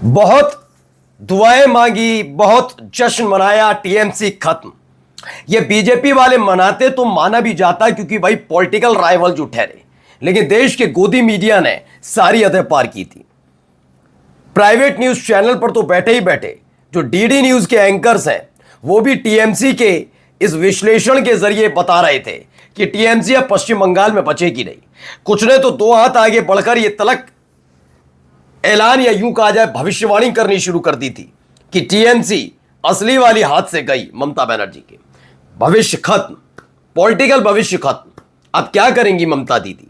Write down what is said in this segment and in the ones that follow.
बहुत दुआएं मांगी, बहुत जश्न मनाया, टीएमसी खत्म। ये बीजेपी वाले मनाते तो माना भी जाता क्योंकि भाई पॉलिटिकल राइवल जो ठहरे, लेकिन देश के गोदी मीडिया ने सारी हदें पार की थी। प्राइवेट न्यूज चैनल पर तो बैठे ही बैठे जो डीडी न्यूज के एंकर्स हैं वो भी टीएमसी के इस विश्लेषण के जरिए बता रहे थे कि टीएमसी अब पश्चिम बंगाल में बचेगी नहीं। कुछ ने तो दो हाथ आगे बढ़कर यह तलक ऐलान या यूं कहा जाए भविष्यवाणी करनी शुरू कर दी थी कि टीएमसी असली वाली हाथ से गई ममता बनर्जी के। भविष्य खत्म, पॉलिटिकल भविष्य खत्म। अब क्या करेंगी ममता दीदी?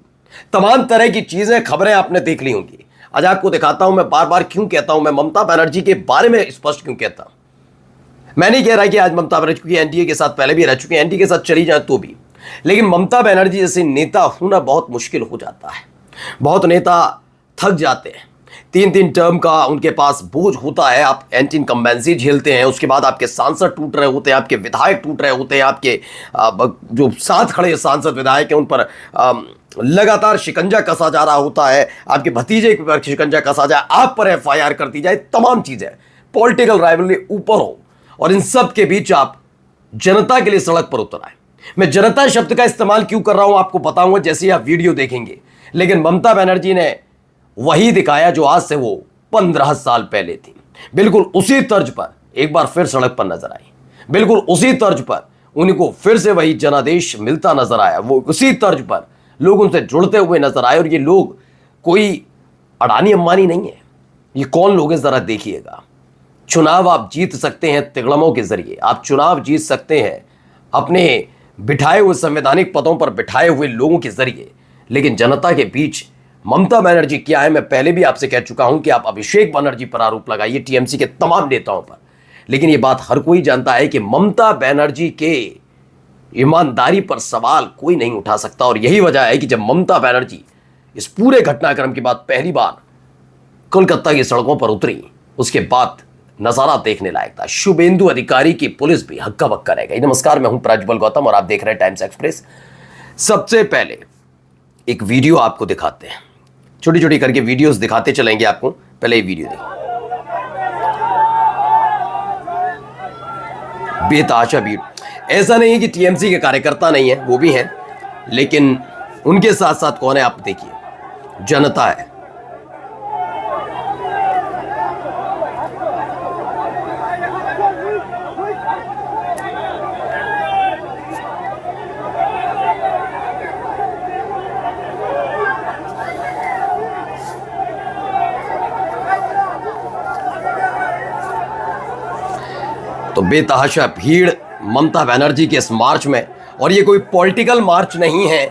तमाम तरह की चीजें, खबरें आपने देख ली होंगी। आज आपको दिखाता हूं मैं बार बार क्यों कहता हूं, मैं ममता बनर्जी के बारे में स्पष्ट क्यों कहता हूं। मैं नहीं कह रहा कि आज ममता बनर्जी, क्योंकि एनडीए के साथ पहले भी रह चुके हैं, एनडीए के साथ चली जाए तो भी, लेकिन ममता बनर्जी जैसे नेता होना बहुत मुश्किल हो जाता है। बहुत नेता थक जाते हैं, 3-3 टर्म का उनके पास बोझ होता है। आप एंटी इनकम्बेंसी झेलते हैं, उसके बाद आपके सांसद टूट रहे होते हैं, आपके विधायक टूट रहे होते हैं, आपके जो साथ खड़े सांसद विधायक हैं उन पर लगातार शिकंजा कसा जा रहा होता है, आपके भतीजे पर शिकंजा कसा जाए, आप पर एफआईआर कर दी जाए, तमाम चीजें पॉलिटिकल राइवलरी ऊपर हो, और इन सब के बीच आप जनता के लिए सड़क पर उतर आए। मैं जनता शब्द का इस्तेमाल क्यों कर रहा हूं आपको बताऊंगा जैसे ही आप वीडियो देखेंगे। लेकिन ममता बनर्जी ने वही दिखाया जो आज से वो 15 साल पहले थी। बिल्कुल उसी तर्ज पर एक बार फिर सड़क पर नजर आई, बिल्कुल उसी तर्ज पर उनको फिर से वही जनादेश मिलता नजर आया, वो उसी तर्ज पर लोग उनसे जुड़ते हुए नजर आए। और ये लोग कोई अडानी अंबानी नहीं है। ये कौन लोग हैं जरा देखिएगा। चुनाव आप जीत सकते हैं तिगड़मों के जरिए, आप चुनाव जीत सकते हैं अपने बिठाए हुए संवैधानिक पदों पर बिठाए हुए लोगों के जरिए, लेकिन जनता के बीच ममता बनर्जी क्या है? मैं पहले भी आपसे कह चुका हूं कि आप अभिषेक बनर्जी पर आरोप लगाइए, टीएमसी के तमाम नेताओं पर, लेकिन यह बात हर कोई जानता है कि ममता बनर्जी के ईमानदारी पर सवाल कोई नहीं उठा सकता। और यही वजह है कि जब ममता बनर्जी इस पूरे घटनाक्रम के बाद पहली बार कोलकाता की सड़कों पर उतरी, उसके बाद नजारा देखने लायक था। शुभेंदु अधिकारी की पुलिस भी हक्का बक्का रह गई। नमस्कार, मैं हूं प्रज्वल गौतम और आप देख रहे हैं टाइम्स एक्सप्रेस। सबसे पहले एक वीडियो आपको दिखाते हैं, छोटी छोटी करके वीडियोस दिखाते चलेंगे आपको। पहले ये वीडियो देखिए। बेतहाशा भीड़। ऐसा नहीं है कि टीएमसी के कार्यकर्ता नहीं है, वो भी हैं, लेकिन उनके साथ साथ कौन है आप देखिए, जनता है। तो बेतहाशा भीड़ ममता बनर्जी के इस मार्च में, और ये कोई पॉलिटिकल मार्च नहीं है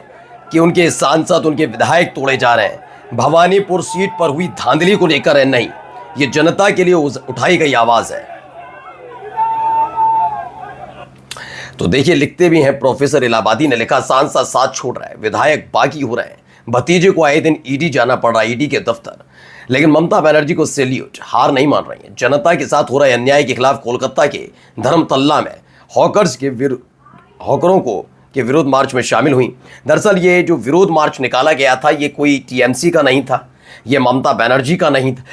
कि उनके सांसद, उनके विधायक तोड़े जा रहे हैं, भवानीपुर सीट पर हुई धांधली को लेकर है, नहीं, ये जनता के लिए उठाई गई आवाज है। तो देखिए, लिखते भी हैं प्रोफेसर इलाहाबादी ने लिखा, सांसद साथ छोड़ रहा है, विधायक बागी हो रहे हैं, भतीजे को आए दिन ईडी जाना पड़ रहा है, ईडी के दफ्तर, लेकिन ममता बनर्जी को सैल्यूट, हार नहीं मान रही है। जनता के साथ हो रहे अन्याय के खिलाफ कोलकाता के धर्मतल्ला में हॉकरों के विरोध मार्च में शामिल हुई। दरअसल ये जो विरोध मार्च निकाला गया था, ये कोई टीएमसी का नहीं था, ये ममता बनर्जी का नहीं था,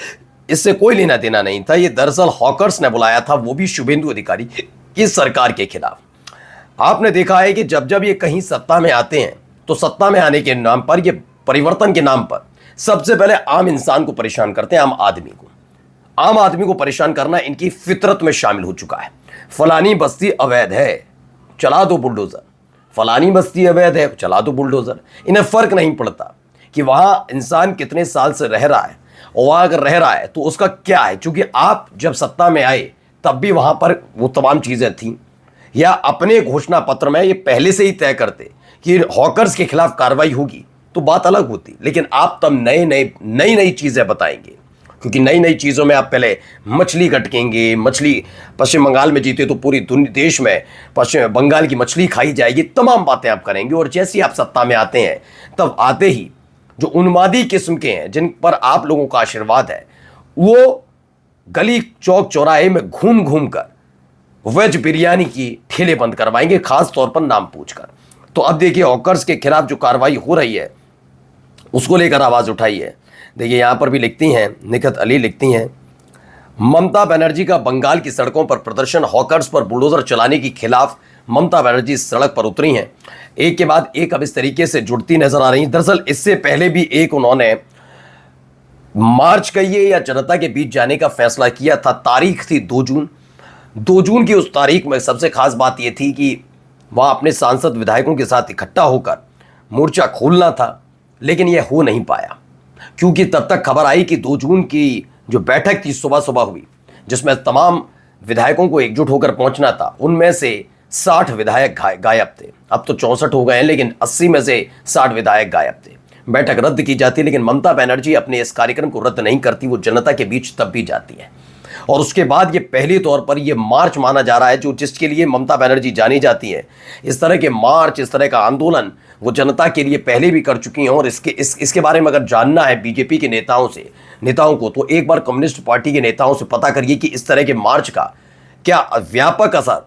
इससे कोई लेना देना नहीं था। ये दरअसल हॉकर्स ने बुलाया था, वो भी शुभेंदु अधिकारी की सरकार के खिलाफ। आपने देखा है कि जब जब ये कहीं सत्ता में आते हैं तो सत्ता में आने के नाम पर, ये परिवर्तन के नाम पर, सबसे पहले आम इंसान को परेशान करते हैं, आम आदमी को परेशान करना इनकी फितरत में शामिल हो चुका है। फलानी बस्ती अवैध है, चला दो बुलडोजर, फलानी बस्ती अवैध है, चला दो बुलडोजर। इन्हें फर्क नहीं पड़ता कि वहां इंसान कितने साल से रह रहा है, और वहां अगर रह रहा है तो उसका क्या है, क्योंकि आप जब सत्ता में आए तब भी वहां पर वो तमाम चीजें थी, या अपने घोषणा पत्र में ये पहले से ही तय करते कि हॉकर्स के खिलाफ कार्रवाई होगी तो बात अलग होती। लेकिन आप तब नई चीजें बताएंगे, क्योंकि नई चीजों में आप पहले मछली गटकेंगे, मछली पश्चिम बंगाल में जीते तो पूरी देश में पश्चिम बंगाल की मछली खाई जाएगी, तमाम बातें आप करेंगे। और जैसे ही आप सत्ता में आते हैं, तब आते ही जो उन्मादी किस्म के हैं, जिन पर आप लोगों का आशीर्वाद है, वो गली चौक चौराहे में घूम घूम कर वेज बिरयानी की ठेले बंद करवाएंगे, खास तौर पर नाम पूछकर। तो अब देखिए, हॉकर्स के खिलाफ जो कार्रवाई हो रही है उसको लेकर आवाज उठाई है। देखिए, यहां पर भी लिखती हैं, निखत अली लिखती हैं, ममता बनर्जी का बंगाल की सड़कों पर प्रदर्शन, हॉकर्स पर बुलडोजर चलाने के खिलाफ ममता बनर्जी सड़क पर उतरी हैं। एक के बाद एक अब इस तरीके से जुड़ती नजर आ रही हैं। दरअसल इससे पहले भी एक उन्होंने मार्च कहिए या जनता के बीच जाने का फैसला किया था। तारीख थी 2 जून। 2 जून की उस तारीख में सबसे खास बात यह थी कि वहां अपने सांसद विधायकों के साथ इकट्ठा होकर मोर्चा खोलना था, लेकिन यह हो नहीं पाया क्योंकि तब तक खबर आई कि 2 जून की जो बैठक थी सुबह सुबह हुई, जिसमें तमाम विधायकों को एकजुट होकर पहुंचना था। उनमें से 60 विधायक गायब थे। अब तो 64 हो गए हैं, लेकिन 80 में से 60 विधायक गायब थे। बैठक रद्द की जाती, लेकिन ममता बनर्जी अपने इस कार्यक्रम को रद्द नहीं करती। वो जनता के बीच तब भी जाती है और उसके बाद ये पहले तौर पर ये मार्च माना जा रहा है जो जिसके लिए ममता बनर्जी जानी जाती है। इस तरह के मार्च, इस तरह का आंदोलन वो जनता के लिए पहले भी कर चुकी हैं। और इसके बारे में अगर जानना है बीजेपी के नेताओं को, तो एक बार कम्युनिस्ट पार्टी के नेताओं से पता करिए कि इस तरह के मार्च का क्या व्यापक असर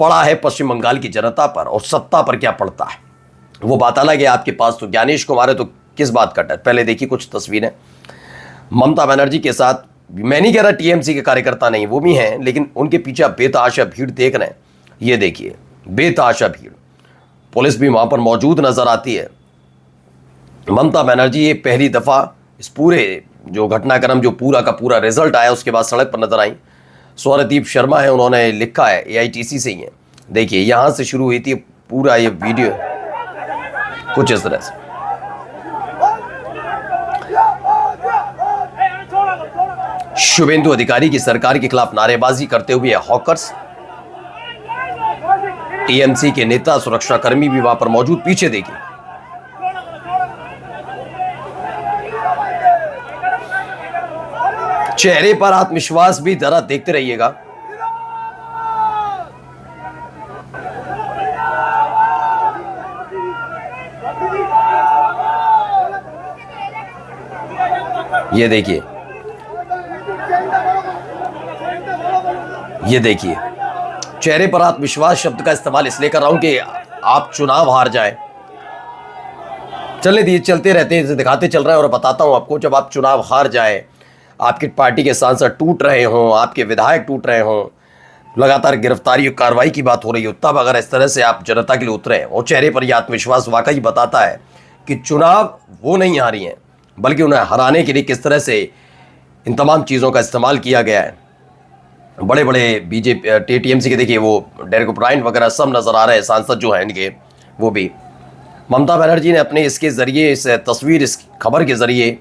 पड़ा है पश्चिम बंगाल की जनता पर और सत्ता पर क्या पड़ता है। वो बात अलग है। आपके पास तो ज्ञानेश कुमार है, तो किस बात का डर। पहले देखिए कुछ तस्वीरें ममता बनर्जी के साथ। मैं नहीं कह रहा टीएमसी के कार्यकर्ता नहीं, वो भी हैं, लेकिन उनके पीछे बेतहाशा भीड़ देख रहे हैं। ये देखिए बेतहाशा भीड़, पुलिस भी वहां पर मौजूद नजर आती है। ममता बनर्जी ये पहली दफा इस पूरे जो घटनाक्रम, जो पूरा का पूरा रिजल्ट आया, उसके बाद सड़क पर नजर आई। स्वरदीप शर्मा है, उन्होंने लिखा है, एआईटीसी से ही है। देखिए यहां से शुरू हुई थी पूरा ये वीडियो कुछ इस तरह से। शुभेंदु अधिकारी की सरकार के खिलाफ नारेबाजी करते हुए हॉकर्स, टीएमसी के नेता, सुरक्षाकर्मी भी वहां पर मौजूद। पीछे देखिए चेहरे पर आत्मविश्वास भी जरा देखते रहिएगा। ये देखिए, ये देखिए चेहरे पर आत्मविश्वास शब्द का इस्तेमाल इसलिए कर रहा हूं कि आप चुनाव हार जाए। चलने दिए, चलते रहते हैं, दिखाते चल रहे हैं। और बताता हूं आपको, जब आप चुनाव हार जाए, आपकी पार्टी के सांसद टूट रहे हों, आपके विधायक टूट रहे हों, लगातार गिरफ्तारी और कार्रवाई की बात हो रही हो, तब अगर इस तरह से आप जनता के लिए उतरे और चेहरे पर यह आत्मविश्वास वाकई बताता है कि चुनाव वो नहीं हारी हैं, बल्कि उन्हें हराने के लिए किस तरह से इन तमाम चीज़ों का इस्तेमाल किया गया है। बड़े बड़े बीजेपी टीएमसी के देखिए वो डेरेक ओब्रायन वगैरह सब नज़र आ रहे हैं, सांसद जो हैं इनके, वो भी। ममता बनर्जी ने अपने इसके ज़रिए, इस तस्वीर, इस खबर के ज़रिए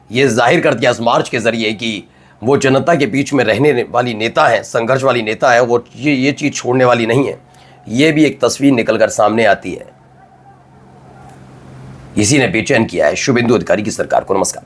ये जाहिर कर दिया, इस मार्च के ज़रिए, कि वो जनता के बीच में रहने वाली नेता है, संघर्ष वाली नेता है। वो ये चीज़ छोड़ने वाली नहीं है। ये भी एक तस्वीर निकल कर सामने आती है। इसी ने बेचैन किया है शुभेंदु अधिकारी की सरकार को। नमस्कार।